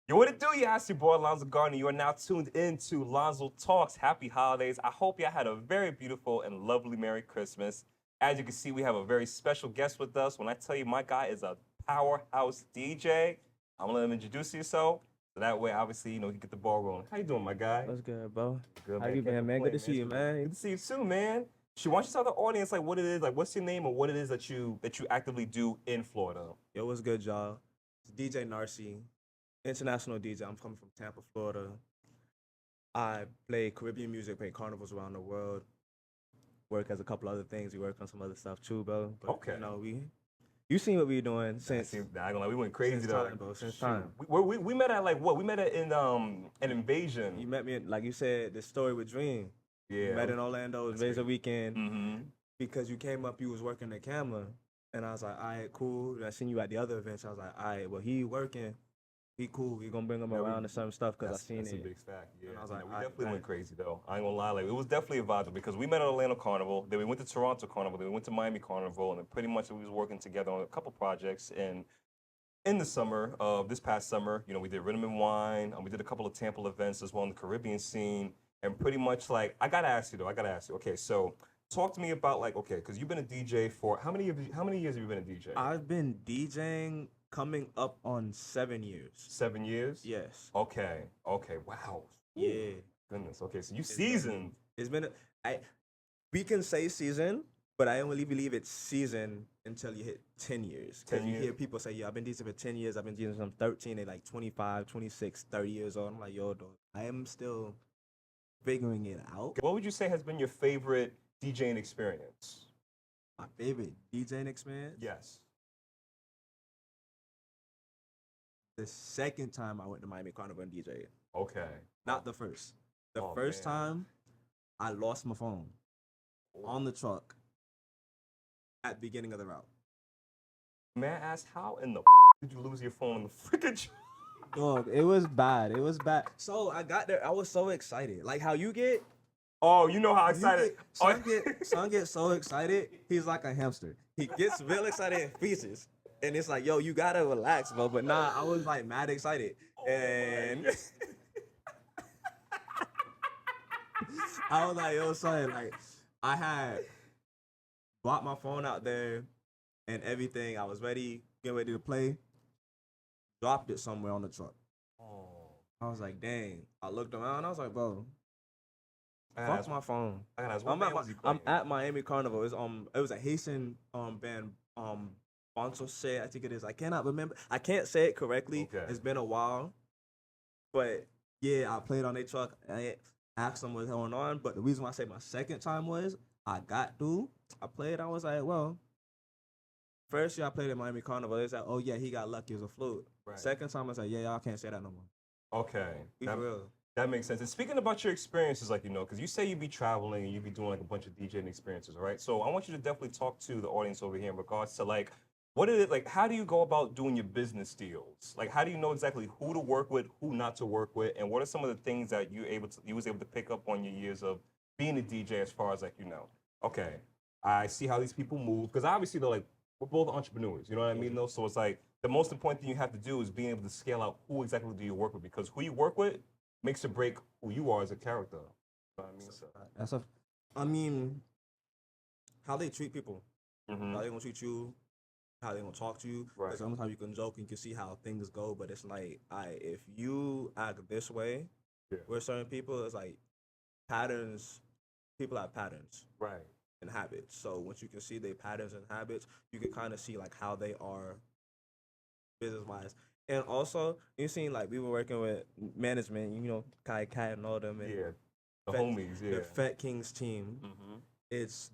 Yo, what it do? Yeah, it's your boy Lonzo Gardner. You are now tuned into Lonzo Talks. Happy holidays. I hope y'all had a very beautiful and lovely Merry Christmas. As you can see, we have a very special guest with us. When I tell you my guy is a powerhouse DJ, I'm gonna let him introduce himself. So that way, obviously, you can get the ball rolling. How you doing, my guy? What's good, bro? Good, How man. you Can't been, man? Good complain, to man. see you, Good man. to see you too, man. Why don't you tell the audience like what it is, like what's your name and what it is that you actively do in Florida? Yo, what's good, y'all? It's DJ Narci, international DJ. I'm coming from Tampa, Florida. I play Caribbean music, play carnivals around the world. Work as a couple other things. We work on some other stuff too, bro. But Okay. you seen what we doing I since see, I ain't gonna lie, we went crazy since though. time, bro. Since Shoot. time. We met at like what? We met at in an invasion. You met me, like you said, the story with Dream. Yeah. We met in Orlando. It was Razor Weekend Mm-hmm. because you came up. You was working the camera, and I was like, all right, cool. And I seen you at the other events. I was like, all right, well, he working. He cool. We gonna bring him around to some stuff because I seen that's it. a big fact. Yeah. And I was You like, know, we all right, definitely bet. went crazy though. I ain't gonna lie, like it was definitely a vibe because we met at Orlando Carnival, then we went to Toronto Carnival, then we went to Miami Carnival, and then pretty much we was working together on a couple projects. And in the summer of this past summer, we did Rhythm and Wine, and we did a couple of Tampa events as well in the Caribbean scene. And pretty much like I gotta ask you though, I gotta ask you. Okay, so talk to me about like okay, because you've been a DJ for how many years have you been a DJ? I've been DJing coming up on 7 years. 7 years? Yes. Okay. Okay. Wow. Yeah. Goodness. Okay. So you It's seasoned. It's been I we can say season, but I don't really believe it's season until you hit 10 years. 10 Because you years? hear people say, yeah, I've been DJing for 10 years. I've been DJing since I'm 13. They like 25, 26, 30 years old. I'm like, yo, dog, I am still figuring it out. What would you say has been your favorite DJing experience? My favorite DJing experience? Yes. The second time I went to Miami Carnival and DJ. Okay. Not the first. The Oh, first man. time, I lost my phone on the truck at the beginning of the route. May I ask how in the did you lose your phone in the freaking truck? Dog, it was bad. It was bad. So I got there. I was so excited. Like how you get. Oh, you know how You excited. get son get so excited. He's like a hamster. He gets real excited and feces. And it's like, yo, you gotta relax, bro. But nah, I was like mad excited. And I was like, yo, son, like I had bought my phone out there and everything. I was ready, getting ready to play. Dropped it somewhere on the truck. Oh. I was like, dang. I looked around. I was like, bro, I gotta fuck ask- my phone. I gotta ask, what I'm band at, was he I'm playing? at Miami Carnival. It was a Haitian band Bonzo say I think it is. I cannot remember. I can't say it correctly. Okay. It's been a while. But yeah, I played on their truck. I asked them what's going on. But the reason why I say my second time was I got through. I played. I was like, well, first year I played at Miami Carnival. They said, oh yeah, he got lucky as a flute. Right. Second time I said, yeah, y'all can't say that no more. Okay. Be That, for real. that makes sense. And speaking about your experiences, like, because you say you be traveling and you be doing like a bunch of DJing experiences, all right? So I want you to definitely talk to the audience over here in regards to like, what is it, like, how do you go about doing your business deals? Like, how do you know exactly who to work with, who not to work with, and what are some of the things that you was able to pick up on your years of being a DJ as far as like, okay, I see how these people move, because obviously they're like, we're both entrepreneurs, you know what I mean though? So it's like, the most important thing you have to do is being able to scale out who exactly do you work with, because who you work with makes or break who you are as a character. You know what I mean? So, I mean, how they treat people. mhm. How they gonna treat you, how they gonna talk to you. Right. 'Cause sometimes you can joke and you can see how things go, but it's like, if you act this way Yeah. with certain people, it's like patterns. People have patterns Right. and habits. So once you can see their patterns and habits, you can kind of see like how they are business wise. And also, you seen like we were working with management, Kai Cat and all them, and Yeah. The Fat- homies, yeah. the Fat Kings team. Mm-hmm.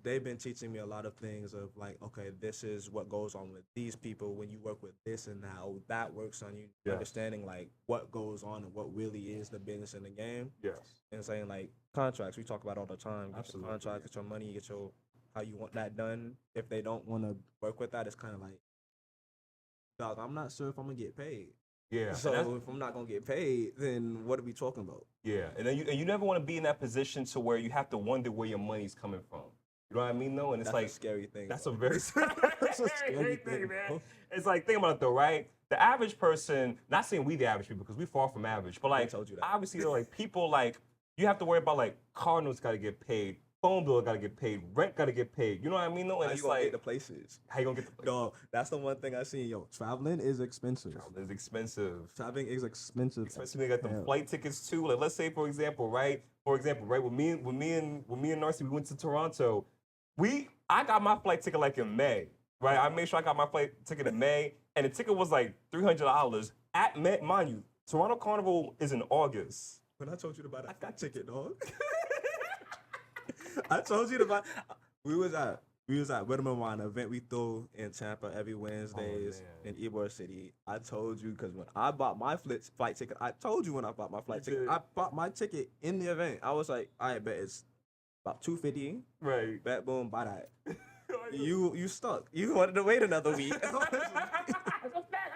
They've been teaching me a lot of things of like, okay, this is what goes on with these people when you work with this and how that works on you. Yes. Understanding like what goes on and what really is the business in the game, Yes. and saying like contracts we talk about all the time. Get Absolutely, your contract, get your money, get your how you want that done. If they don't want to work with that, it's kind of like, dog, I'm not sure if I'm gonna get paid. Yeah. So And that's- if I'm not gonna get paid, then what are we talking about? yeah. And then you never want to be in that position to where you have to wonder where your money's coming from. You know what I mean though? And it's That's like a scary thing. that's bro. a very That's a scary thing, man. bro. It's like think about it though, right? the average person, not saying we the average people because we far from average, but like told you that. obviously though, like people like you have to worry about like car notes got to get paid, phone bill got to get paid, rent got to get paid. You know what I mean? Though, and How it's you gonna like get the places? how you gonna get the Dog, that's the one thing I seen. Yo, traveling is expensive. Travel is expensive. Traveling is expensive. Especially they got the Hell. flight tickets too. Like let's say for example, right? With me and Narci, we went to Toronto. I got my flight ticket like in May, right? I made sure I got my flight ticket in May, and the ticket was like $300 at mind you. Toronto Carnival is in August. When I told you to buy that ticket, dog. I told you to buy. We was at Whittemore, an event we throw in Tampa every Wednesdays in Ybor City. I told you because when I bought my flight ticket, I told you when I bought my flight ticket. I bought my ticket in the event. I was like, I bet it's about $250. Right. Bet boom, buy that. You stuck. You wanted to wait another week. I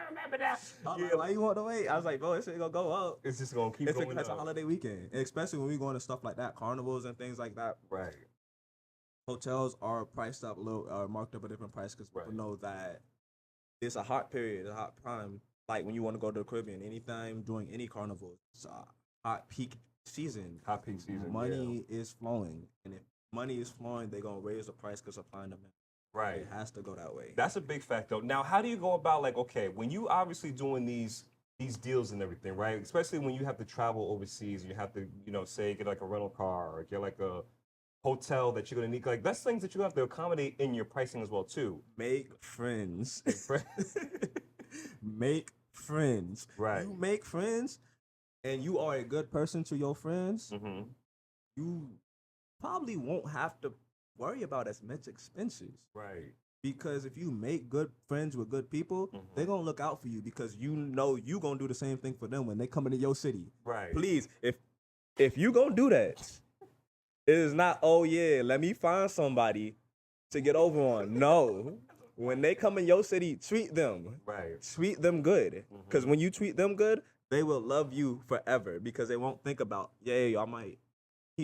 remember that. Like, why you want to wait? I was like, bro, this ain't gonna go up. It's just gonna keep going It's a up. holiday weekend, and especially when we go into stuff like that, carnivals and things like that. Right. Hotels are priced up a little, marked up a different price because people know that it's a hot period, a hot time. Like when you want to go to the Caribbean, anytime during any carnival, it's a hot peak season. Hot peak season. Money is flowing, and if money is flowing, they're gonna raise the price because supply and demand. Right. It has to go that way. That's a big fact, though. Now, how do you go about like, okay, when you obviously doing these deals and everything, right? Especially when you have to travel overseas, and you have to, say get like a rental car or get like a hotel that you're gonna need. Like that's things that you have to accommodate in your pricing as well too. Make friends. Make friends. Right. You make friends, and you are a good person to your friends. Mm-hmm. You probably won't have to worry about as much expenses. Right. Because if you make good friends with good people, they're gonna look out for you because you know you gonna do the same thing for them when they come into your city. Right. Please, if you gonna do that, it is not, oh yeah, let me find somebody to get over on. No. When they come in your city, treat them. Right. Treat them good. Because when you treat them good, they will love you forever because they won't think about, he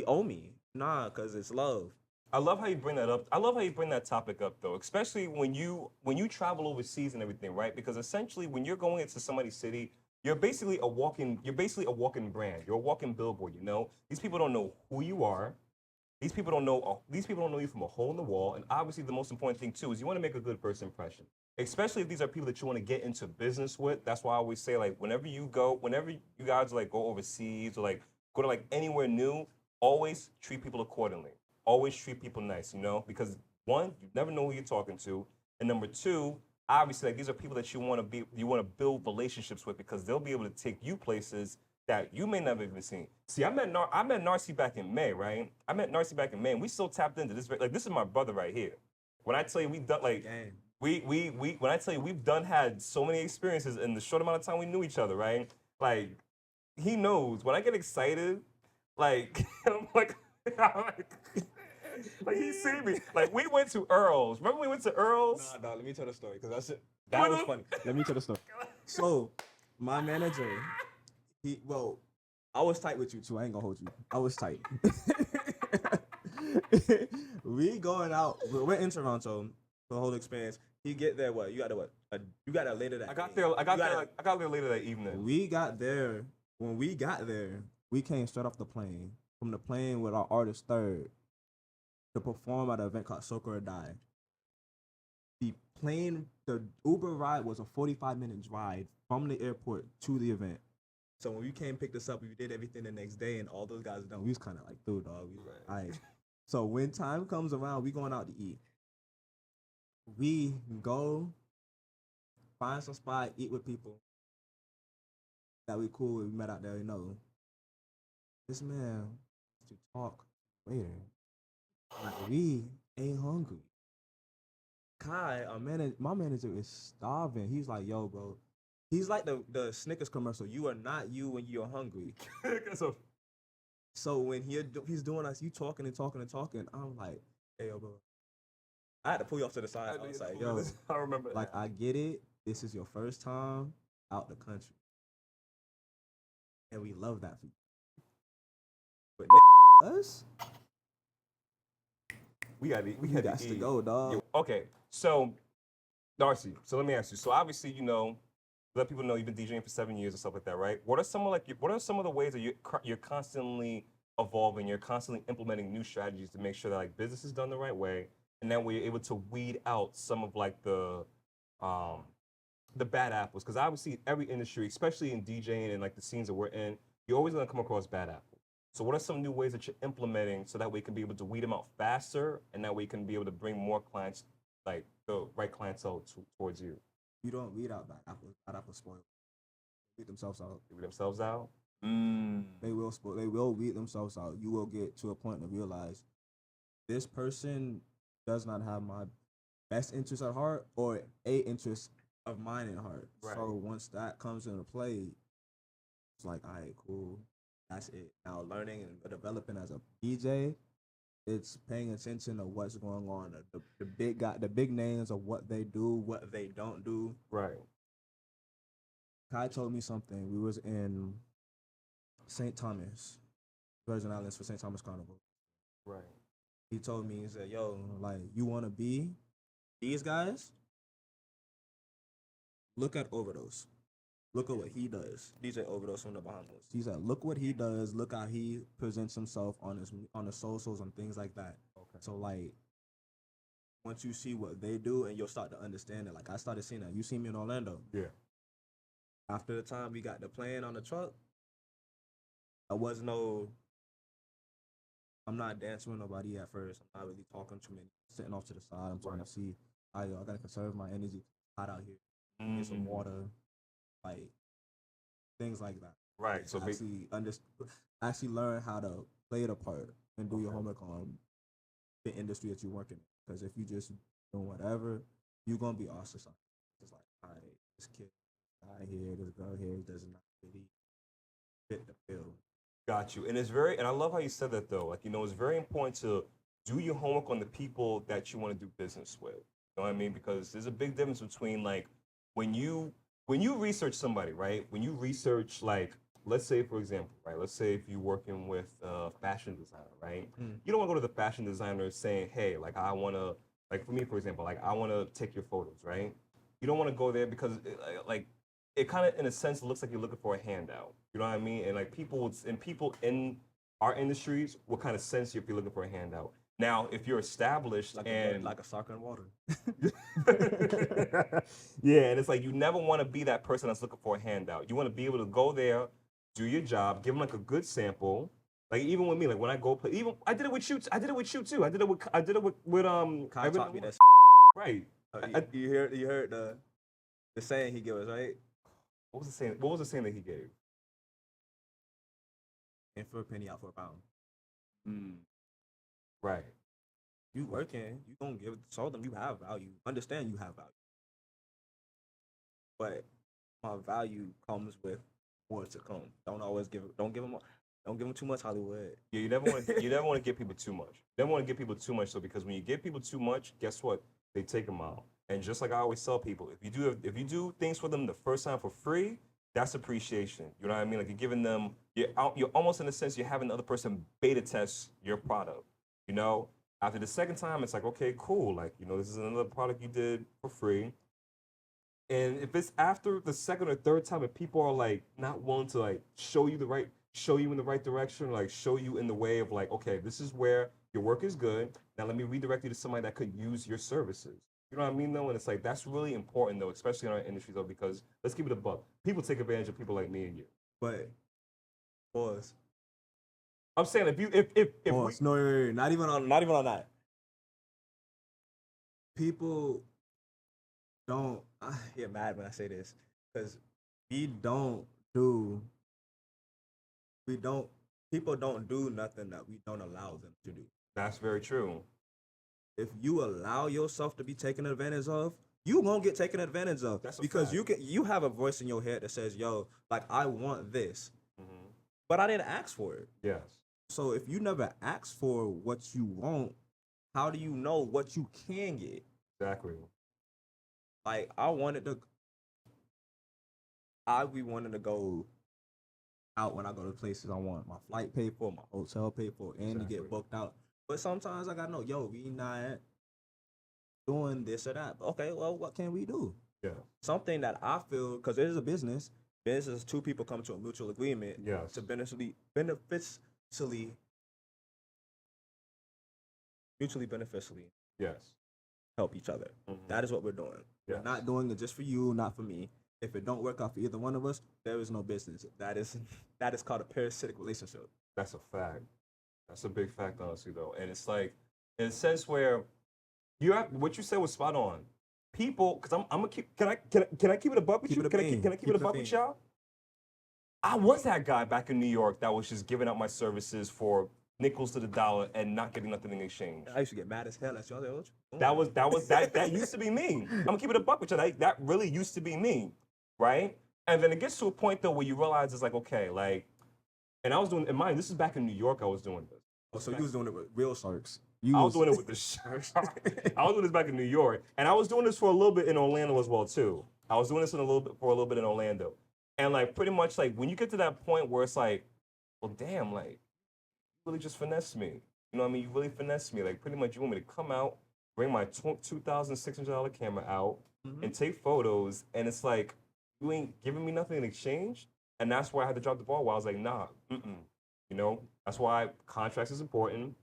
owe me. Nah, because it's love. I love how you bring that up. I love how you bring that topic up though, especially when you travel overseas and everything, right? Because essentially when you're going into somebody's city, you're basically a walking brand. You're a walking billboard, These people don't know who you are. These people don't know you from a hole in the wall. And obviously the most important thing too is you want to make a good first impression. Especially if these are people that you want to get into business with. That's why I always say like whenever you guys like go overseas or like go to like anywhere new, always treat people accordingly. Always treat people nice, because one, you never know who you're talking to, and number two, obviously, like these are people that you want to build relationships with because they'll be able to take you places that you may never even seen. See, I met Narci back in May, right? I met Narci back in May, and we still tapped into this. Like, this is my brother right here. When I tell you we've done like when I tell you we've had so many experiences in the short amount of time we knew each other, right? Like, he knows when I get excited, like I'm like. Like he see me. Like we went to Earl's. Remember we went to Earl's? Nah, let me tell the story because that was funny. Let me tell the story. So, my manager, I was tight with you too. I ain't gonna hold you. I was tight. We going out. We're in Toronto for the whole experience. You get there. What? You got there later that. I got there later that evening. We got there. When we got there, we came straight off the plane. From the plane with our artist Third to perform at an event called Soak or Die. The Uber ride was a 45-minute ride from the airport to the event. So when we came picked us up, we did everything the next day, and all those guys done. We was kind of like, dude, dog. We like, all right. So when time comes around, we going out to eat. We go find some spot, eat with people that we cool. We met out there, This man to talk later. Like, we ain't hungry. Kai, my manager is starving. He's like, yo, bro. He's like the Snickers commercial. You are not you when you're hungry. So when he's doing us, you talking and talking and talking. I'm like, hey, yo, bro. I had to pull you off to the side. I was like, yo, I remember that. Like, I get it. This is your first time out the country. And we love that for you. But us? We got to go, dog. Okay, so Narci, so let me ask you. So obviously, let people know you've been DJing for 7 years and stuff like that, right? What are some of what are some of the ways that you're constantly evolving, you're constantly implementing new strategies to make sure that like business is done the right way, and that way you're able to weed out some of like um the bad apples? Because obviously every industry, especially in DJing and like the scenes that we're in, you're always gonna come across bad apples. So what are some new ways that you're implementing so that we can be able to weed them out faster, and that we can be able to bring more clients, like the right clientele towards you? You don't weed out bad apples. Bad apples spoil. Weed themselves out. Weed themselves out. Mm. They will spoil. They will weed themselves out. You will get to a point to realize this person does not have my best interest at heart or a interest of mine in heart. Right. So once that comes into play, it's like, all right, cool. That's it. Now learning and developing as a DJ, it's paying attention to what's going on. The big names of what they do, what they don't do. Right. Kai told me something. We was in St. Thomas, Virgin Islands for St. Thomas Carnival. Right. He told me, he said, yo, like, you want to be these guys? Look at Overdose. Look at what he does. DJ Overdose from the Bahamas. He said, look what he does. Look how he presents himself on the socials and things like that. Okay. So, like, once you see what they do and you'll start to understand it. Like, I started seeing that. You see me in Orlando. Yeah. After the time we got the plane on the truck, I was no... I'm not dancing with nobody at first. I'm not really talking too many. Sitting off to the side. I'm trying to see. I gotta conserve my energy. Hot out here. Get some water. Like things like that. Right. So actually learn how to play the part and do your homework on the industry that you're working in. Because if you just doing whatever, you're gonna be ostracized. It's like, all right, this kid guy here, this girl here does not really fit the bill. Got you. And and I love how you said that though. Like, it's very important to do your homework on the people that you want to do business with. You know what I mean? Because there's a big difference between like when you research somebody, right? When you research, like, let's say for example, right? Let's say if you're working with a fashion designer, right? You don't want to go to the fashion designer saying, hey, like I want to, like for me, for example, like I want to take your photos, right? You don't want to go there because it kind of, in a sense, looks like you're looking for a handout. You know what I mean? And like people in our industries will kind of sense you if you're looking for a handout. Now, if you're established like a sock in water. Yeah, and it's like you never want to be that person that's looking for a handout. You want to be able to go there, do your job, give them like a good sample. Like even with me, like when I go play, even I did it with you. I did it with you too. I did it with Kai taught me that. Right. You heard the saying he gave us, right? What was the saying? What was the saying that he gave? In for a penny, out for a pound. Right. You working, you gonna show them you have value. Understand you have value. But my value comes with more to come. Don't give them too much Hollywood. Yeah, you never want to give people too much. You never want to give people too much, so because when you give people too much, guess what? They take them out. And just like I always tell people, if you do things for them the first time for free, that's appreciation. You know what I mean? Like you're giving them, you're almost in a sense you're having the other person beta test your product. After the second time, it's like, okay, cool. Like, this is another product you did for free. And if it's after the second or third time, if people are like not willing to like show you in the right direction, like show you in the way of like, okay, this is where your work is good. Now let me redirect you to somebody that could use your services. You know what I mean, though? And it's like, that's really important, though, especially in our industry, though, because let's keep it a buck. People take advantage of people like me and you. But, pause. I'm saying pause. No, not even on that. People don't, I get mad when I say this, because people don't do nothing that we don't allow them to do. That's very true. If you allow yourself to be taken advantage of, you won't get taken advantage of. That's because you have a voice in your head that says, yo, like, I want this, but I didn't ask for it. Yes. So if you never ask for what you want, how do you know what you can get? Exactly. Like, we wanted to go out when I go to places I want my flight paid for, my hotel paid for, and to get booked out. But sometimes I gotta know, yo, we not doing this or that. Okay, well, what can we do? Yeah. Something that I feel, because it is a business. Business is two people come to a mutual agreement Yes. to mutually beneficially Yes. help each other. That is what we're doing. Yes. We're not doing it just for you, not for me. If it don't work out for either one of us, there is no business. That is called a parasitic relationship. That's a fact. That's a big fact, honestly, though. And it's like, in a sense where you have what you said was spot on. People, because I'm gonna keep. Can I keep it a buck with you? Can I keep it a buck with y'all? I was that guy back in New York that was just giving out my services for nickels to the dollar and not getting nothing in exchange. I used to get mad as hell at y'all. That used to be me. I'm gonna keep it a buck with you. That really used to be me, right? And then it gets to a point though where you realize it's like, okay, like, and I was doing, in mind, this is back in New York. I was doing this. Oh, so you was doing it with real sharks. I was doing it with the sharks. I was doing this back in New York, and I was doing this for a little bit in Orlando as well too. I was doing this for a little bit in Orlando, and like pretty much like when you get to that point where it's like, well, damn, like, you really just finessed me. You know what I mean? You really finessed me. Like pretty much, you want me to come out, bring my $2,600 camera out, and take photos, and it's like you ain't giving me nothing in exchange, and that's why I had to drop the ball. Where I was like, nah, you know, that's why contracts is important.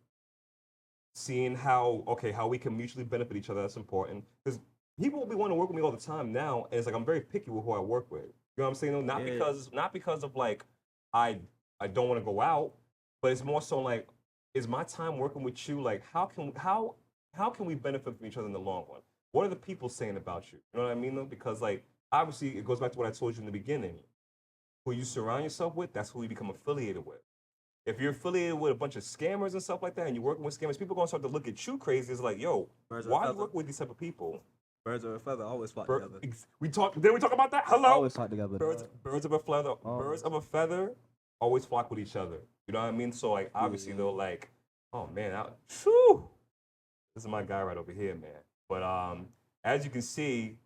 Seeing how we can mutually benefit each other, that's important. Because people will be wanting to work with me all the time now, and it's like I'm very picky with who I work with. You know what I'm saying? No, not because of like I don't want to go out, but it's more so like, is my time working with you, like how can we benefit from each other in the long run? What are the people saying about you? You know what I mean though? Because like obviously it goes back to what I told you in the beginning. Who you surround yourself with, that's who you become affiliated with. If you're affiliated with a bunch of scammers and stuff like that, and you're working with scammers, people are gonna start to look at you crazy. It's like, yo, why are you working with these type of people? Birds of a feather always flock together. Did we talk about that? Hello. Always flock together. Birds of a feather. Birds of a feather always flock with each other. You know what I mean? So like, obviously though, like, oh man, this is my guy right over here, man. But as you can see,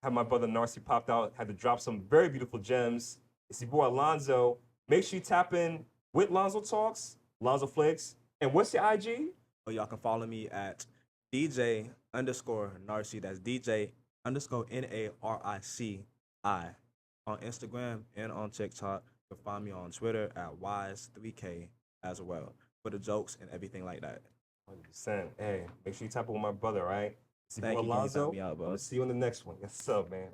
have my brother Narci popped out, had to drop some very beautiful gems. It's your boy Lonzo. Make sure you tap in with LonzoTalks, Lonzo Flakes. And what's your IG? Oh, y'all can follow me at DJ_Narci. That's DJ_NARICI on Instagram and on TikTok. You can find me on Twitter at Wise3K as well for the jokes and everything like that. 100%. Hey, make sure you tap in with my brother, right? It's your Thank boy you. Lonzo. Me out, bro. I'm gonna see you on the next one. Yes, sir, man.